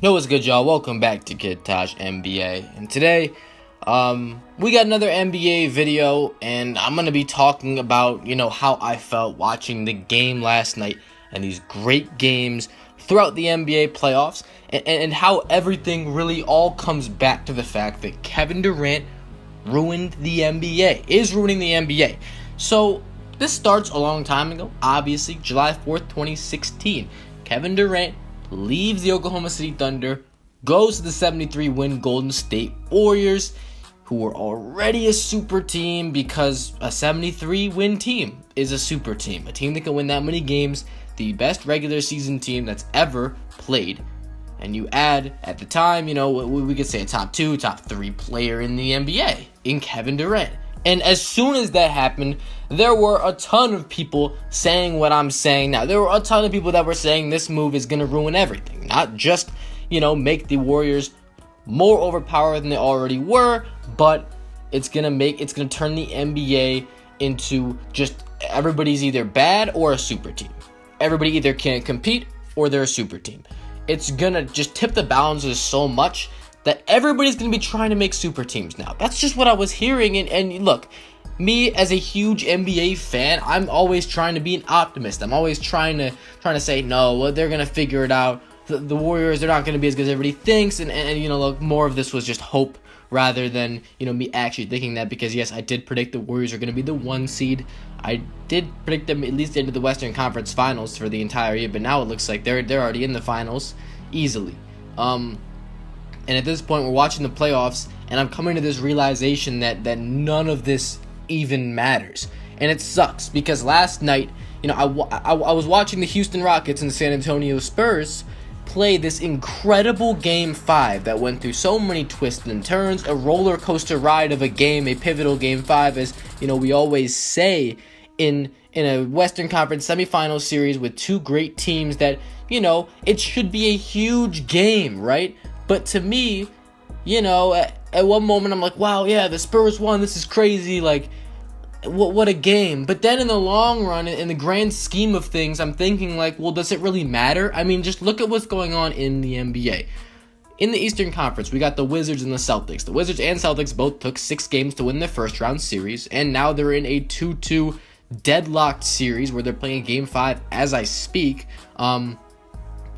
Yo, what's good, y'all? Welcome back to Kid Tosh NBA. And today, we got another NBA video, and I'm going to be talking about, how I felt watching the game last night and these great games throughout the NBA playoffs, and how everything really all comes back to the fact that Kevin Durant ruined the NBA, is ruining the NBA. So, this starts a long time ago, obviously, July 4th, 2016. Kevin Durant leaves the Oklahoma City Thunder, goes to the 73-win Golden State Warriors, who were already a super team because a 73-win team is a super team. A team that can win that many games, the best regular season team that's ever played. And you add, at the time, we could say a top 2, top 3 player in the NBA, in Kevin Durant. And as soon as that happened, there were a ton of people saying what I'm saying now. There were a ton of people that were saying this move is going to ruin everything. Not just, make the Warriors more overpowered than they already were, but it's going to turn the NBA into just everybody's either bad or a super team. Everybody either can't compete or they're a super team. It's going to just tip the balances so much that everybody's going to be trying to make super teams now. That's just what I was hearing. And look, me as a huge NBA fan, I'm always trying to be an optimist. I'm always trying to say, no, well, they're going to figure it out. The Warriors, they're not going to be as good as everybody thinks. And look, more of this was just hope rather than, me actually thinking that. Because, yes, I did predict the Warriors are going to be the 1 seed. I did predict them at least into the Western Conference Finals for the entire year. But now it looks like they're already in the finals easily. And at this point, we're watching the playoffs, and I'm coming to this realization that none of this even matters. And it sucks, because last night, I was watching the Houston Rockets and the San Antonio Spurs play this incredible Game 5 that went through so many twists and turns, a roller coaster ride of a game, a pivotal Game 5, as, we always say in a Western Conference semifinal series with two great teams that, it should be a huge game, right? But to me, at one moment I'm like, wow, yeah, the Spurs won, this is crazy, like, what a game. But then in the long run, in the grand scheme of things, I'm thinking like, well, does it really matter? I mean, just look at what's going on in the NBA. In the Eastern Conference, we got the Wizards and the Celtics. The Wizards and Celtics both took 6 games to win their first round series, and now they're in a 2-2 deadlocked series where they're playing Game 5 as I speak. And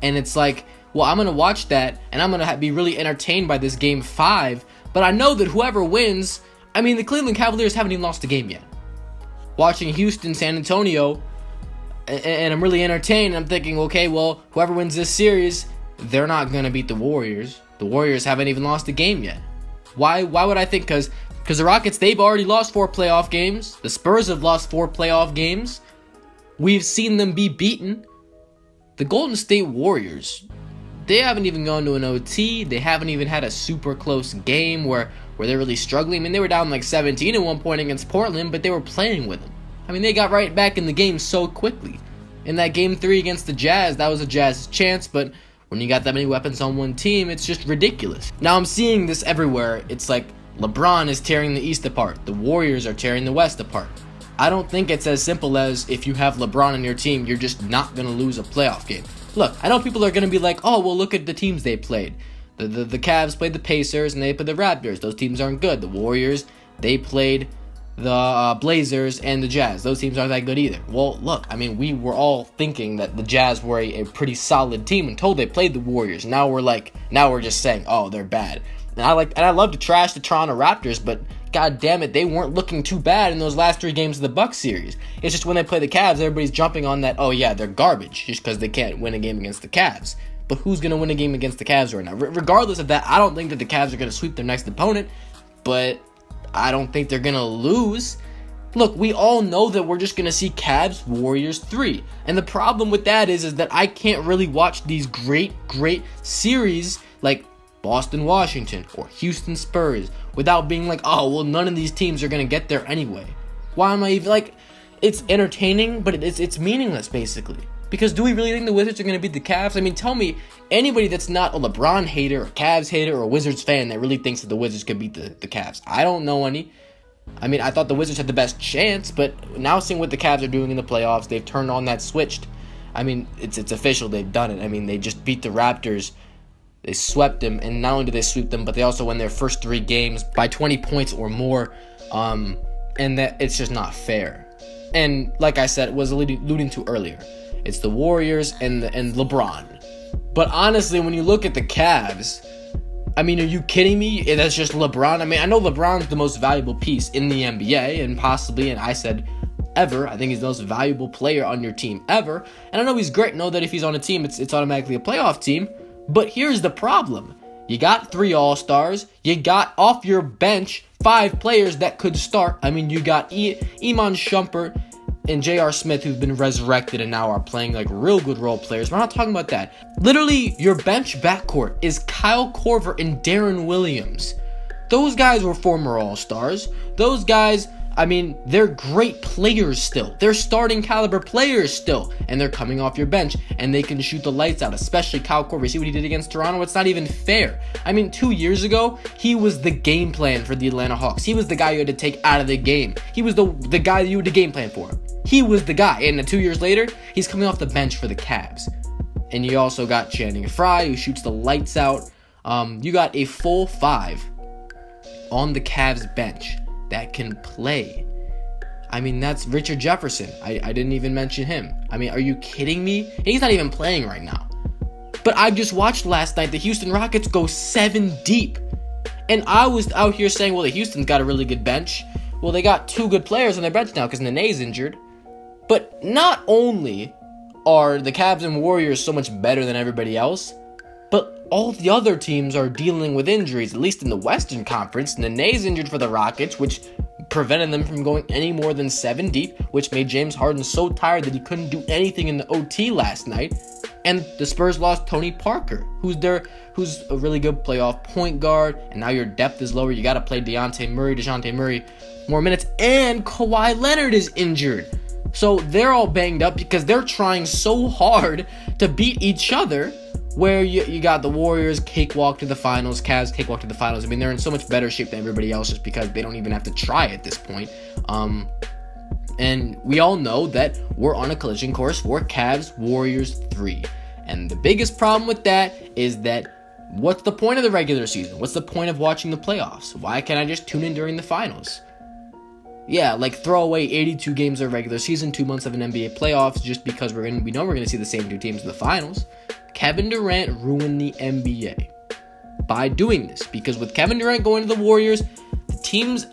it's like, well, I'm going to watch that, and I'm going to be really entertained by this Game 5, but I know that whoever wins, the Cleveland Cavaliers haven't even lost a game yet. Watching Houston, San Antonio, and I'm really entertained, and I'm thinking, okay, well, whoever wins this series, they're not going to beat the Warriors. The Warriors haven't even lost a game yet. Why would I think? Because the Rockets, they've already lost 4 playoff games. The Spurs have lost 4 playoff games. We've seen them be beaten. The Golden State Warriors, they haven't even gone to an OT. They haven't even had a super close game where they're really struggling. They were down like 17 at one point against Portland, but they were playing with them. They got right back in the game so quickly. In that Game 3 against the Jazz, that was a Jazz's chance, but when you got that many weapons on one team, it's just ridiculous. Now I'm seeing this everywhere. It's like LeBron is tearing the East apart. The Warriors are tearing the West apart. I don't think it's as simple as if you have LeBron on your team, you're just not going to lose a playoff game. Look, I know people are going to be like, oh, well, look at the teams they played. The Cavs played the Pacers, and they played the Raptors. Those teams aren't good. The Warriors, they played the Blazers and the Jazz. Those teams aren't that good either. Well, look, we were all thinking that the Jazz were a pretty solid team until they played the Warriors. Now we're just saying, oh, they're bad. And I love to trash the Toronto Raptors, but god damn it, they weren't looking too bad in those last 3 games of the Bucks series. It's just when they play the Cavs, everybody's jumping on that, oh yeah, they're garbage, just because they can't win a game against the Cavs. But who's going to win a game against the Cavs right now? Regardless of that, I don't think that the Cavs are going to sweep their next opponent, but I don't think they're going to lose. Look, we all know that we're just going to see Cavs Warriors 3. And the problem with that is that I can't really watch these great series like Boston Washington or Houston Spurs without being like, oh, well, none of these teams are going to get there anyway. Why am I even like, it's entertaining, but it's meaningless basically. Because do we really think the Wizards are going to beat the Cavs? Tell me anybody that's not a LeBron hater, a Cavs hater, or a Wizards fan that really thinks that the Wizards could beat the Cavs. I don't know any. I thought the Wizards had the best chance, but now seeing what the Cavs are doing in the playoffs, they've turned on that switch. It's official. They've done it. They just beat the Raptors They swept them, and not only did they sweep them, but they also won their first 3 games by 20 points or more, and that it's just not fair. And like I said, was alluding to earlier, it's the Warriors and LeBron. But honestly, when you look at the Cavs, I mean, are you kidding me? That's just LeBron. I mean, I know LeBron's the most valuable piece in the NBA, and possibly, and I said ever, I think he's the most valuable player on your team ever. And I know he's great. Know that if he's on a team, it's automatically a playoff team. But here's the problem. You got 3 All-Stars. You got off your bench 5 players that could start. I mean, you got Iman Shumpert and J.R. Smith, who've been resurrected and now are playing like real good role players. We're not talking about that. Literally, your bench backcourt is Kyle Korver and Darren Williams. Those guys were former All-Stars. Those guys, I mean, they're great players still. They're starting caliber players still. And they're coming off your bench. And they can shoot the lights out, especially Kyle Korver. See what he did against Toronto? It's not even fair. I mean, 2 years ago, he was the game plan for the Atlanta Hawks. He was the guy you had to take out of the game. He was the guy that you had to game plan for. He was the guy. And 2 years later, he's coming off the bench for the Cavs. And you also got Channing Frye, who shoots the lights out. You got a full 5 on the Cavs bench that can play. I mean, that's Richard Jefferson. I didn't even mention him. I mean, are you kidding me? He's not even playing right now. But I just watched last night the Houston Rockets go 7 deep. And I was out here saying, well, the Houston's got a really good bench. Well, they got 2 good players on their bench now because Nene's injured. But not only are the Cavs and Warriors so much better than everybody else, but all the other teams are dealing with injuries, at least in the Western Conference. Nene's injured for the Rockets, which prevented them from going any more than 7 deep, which made James Harden so tired that he couldn't do anything in the OT last night. And the Spurs lost Tony Parker, who's a really good playoff point guard, and now your depth is lower. You got to play DeJounte Murray more minutes, and Kawhi Leonard is injured. So they're all banged up because they're trying so hard to beat each other, where you got the Warriors cakewalk to the finals, Cavs cakewalk to the finals. I mean, they're in so much better shape than everybody else just because they don't even have to try at this point. And we all know that we're on a collision course for Cavs Warriors 3. And the biggest problem with that is that what's the point of the regular season? What's the point of watching the playoffs? Why can't I just tune in during the finals? Yeah, like throw away 82 games of regular season, 2 months of an NBA playoffs, just because we know we're going to see the same 2 teams in the finals. Kevin Durant ruined the NBA by doing this, because with Kevin Durant going to the Warriors,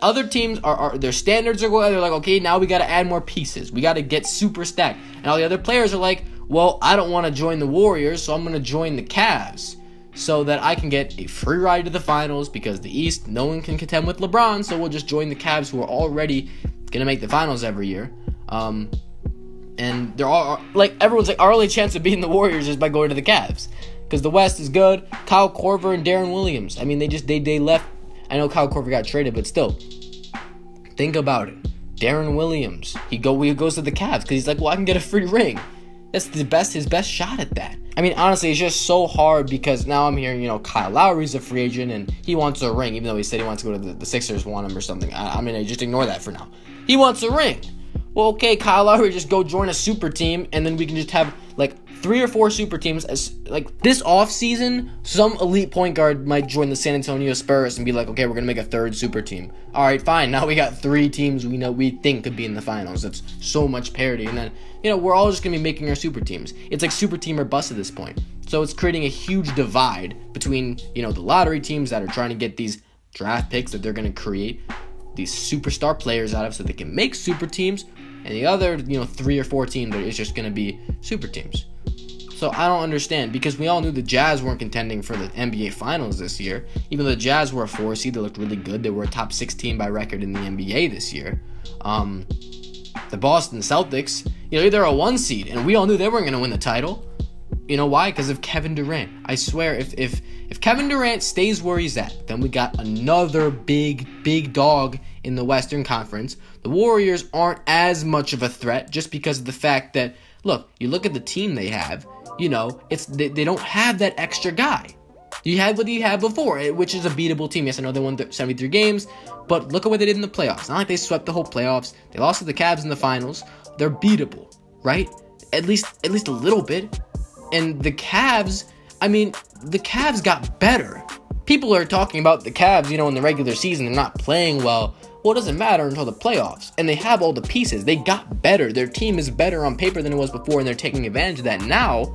other teams are their standards are going. They're like, okay, now we got to add more pieces. We got to get super stacked, and all the other players are like, well, I don't want to join the Warriors, so I'm going to join the Cavs, so that I can get a free ride to the finals, because the East, no one can contend with LeBron, so we'll just join the Cavs, who are already going to make the finals every year. And they're all, like, everyone's like, our only chance of beating the Warriors is by going to the Cavs, because the West is good. Kyle Korver and Darren Williams, I mean, they left. I know Kyle Korver got traded, but still, think about it. Darren Williams, he goes to the Cavs, because he's like, well, I can get a free ring. That's his best shot at that. I mean, honestly, it's just so hard, because now I'm hearing, Kyle Lowry's a free agent and he wants a ring, even though he said he wants to go to the Sixers want him or something. I mean, just ignore that for now. He wants a ring. Well, okay, Kyle Lowry, just go join a super team, and then we can just have, like, 3 or 4 super teams. As like, this offseason, some elite point guard might join the San Antonio Spurs and be like, okay, we're going to make a 3rd super team. All right, fine. Now we got 3 teams we think could be in the finals. That's so much parity. And then, we're all just going to be making our super teams. It's like super team or bust at this point. So it's creating a huge divide between, the lottery teams that are trying to get these draft picks that they're going to create these superstar players out of so they can make super teams, and the other, 3 or 4 teams that is just going to be super teams. So I don't understand, because we all knew the Jazz weren't contending for the NBA Finals this year. Even though the Jazz were a 4 seed, they looked really good. They were a top 6 team by record in the NBA this year. The Boston Celtics, they're a 1 seed, and we all knew they weren't going to win the title. You know why? Because of Kevin Durant. I swear, if Kevin Durant stays where he's at, then we got another big dog in the Western Conference. The Warriors aren't as much of a threat just because of the fact that, look, you look at the team they have, they don't have that extra guy. You had what you had before, which is a beatable team. Yes, I know they won 73 games, but look at what they did in the playoffs. Not like they swept the whole playoffs. They lost to the Cavs in the finals. They're beatable, right? At least a little bit. And the Cavs, I mean, the Cavs got better. People are talking about the Cavs, in the regular season, they're not playing well. Well, it doesn't matter until the playoffs. And they have all the pieces. They got better. Their team is better on paper than it was before, and they're taking advantage of that now.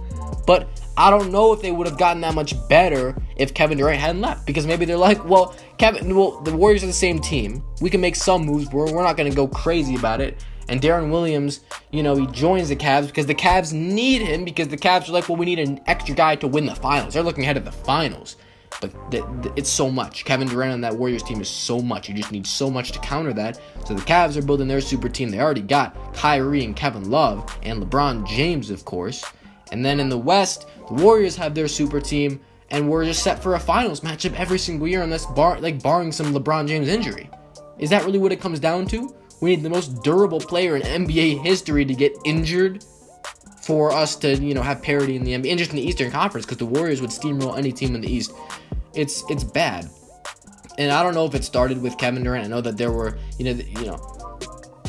But I don't know if they would have gotten that much better if Kevin Durant hadn't left. Because maybe they're like, well, the Warriors are the same team. We can make some moves, but we're not going to go crazy about it. And Darren Williams, he joins the Cavs because the Cavs need him, because the Cavs are like, well, we need an extra guy to win the finals. They're looking ahead of the finals. But it's so much. Kevin Durant on that Warriors team is so much. You just need so much to counter that. So the Cavs are building their super team. They already got Kyrie and Kevin Love and LeBron James, of course. And then in the West, the Warriors have their super team, and we're just set for a finals matchup every single year, unless barring some LeBron James injury. Is that really what it comes down to? We need the most durable player in NBA history to get injured for us to, have parity in the NBA, and just in the Eastern Conference, because the Warriors would steamroll any team in the East. It's bad. And I don't know if it started with Kevin Durant. I know that there were,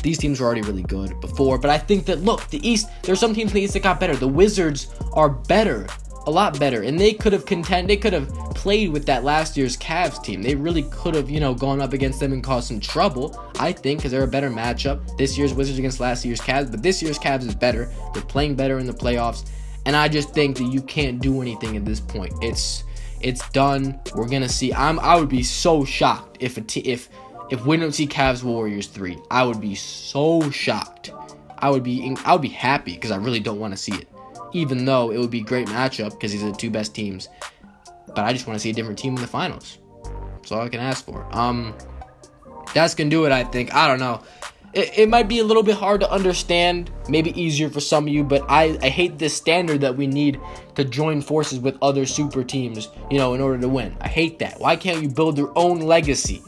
these teams were already really good before, but I think that, look, the East, there's some teams in the East that got better. The Wizards are better, a lot better, and they could have played with that last year's Cavs team. They really could have, gone up against them and caused some trouble, I think, because they're a better matchup. This year's Wizards against last year's Cavs, but this year's Cavs is better. They're playing better in the playoffs, and I just think that you can't do anything at this point. It's done. We're gonna see. I would be so shocked if we don't see Cavs Warriors 3. I would be so shocked. I would be happy, because I really don't want to see it. Even though it would be a great matchup, because these are the two best teams. But I just want to see a different team in the finals. That's all I can ask for. That's gonna do it, I think. I don't know. It might be a little bit hard to understand, maybe easier for some of you, but I hate this standard that we need to join forces with other super teams, in order to win. I hate that. Why can't you build your own legacy?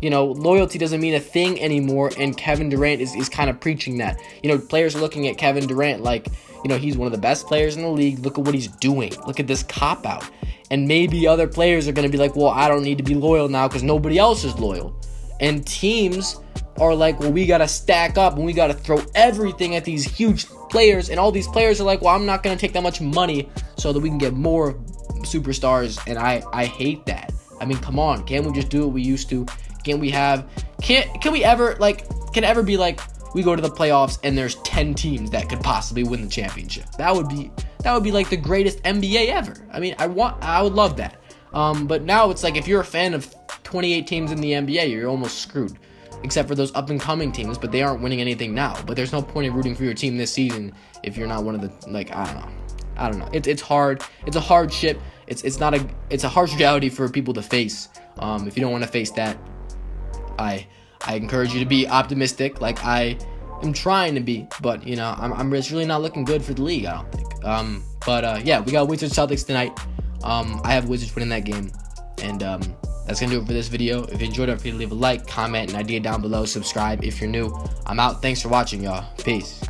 Loyalty doesn't mean a thing anymore, and Kevin Durant is kind of preaching that. Players are looking at Kevin Durant like, he's one of the best players in the league. Look at what he's doing. Look at this cop-out. And maybe other players are going to be like, well, I don't need to be loyal now because nobody else is loyal. And teams are like, well, we got to stack up and we got to throw everything at these huge players. And all these players are like, well, I'm not going to take that much money so that we can get more superstars. And I hate that. I mean, come on. Can't we just do what we used to? Can it ever be like we go to the playoffs and there's 10 teams that could possibly win the championship? That would be like the greatest NBA ever. I mean, I would love that. But now it's like, if you're a fan of 28 teams in the NBA, you're almost screwed. Except for those up-and-coming teams, but they aren't winning anything now. But there's no point in rooting for your team this season if you're not one of the, I don't know. It's hard. It's a hardship. It's a harsh reality for people to face. If you don't want to face that, I encourage you to be optimistic, like I am trying to be. But it's really not looking good for the league, I don't think. Yeah, we got Wizards Celtics tonight. I have Wizards winning that game, and that's gonna do it for this video. If you enjoyed it, feel free to leave a like, comment, an idea down below, subscribe if you're new. I'm out. Thanks for watching, y'all. Peace.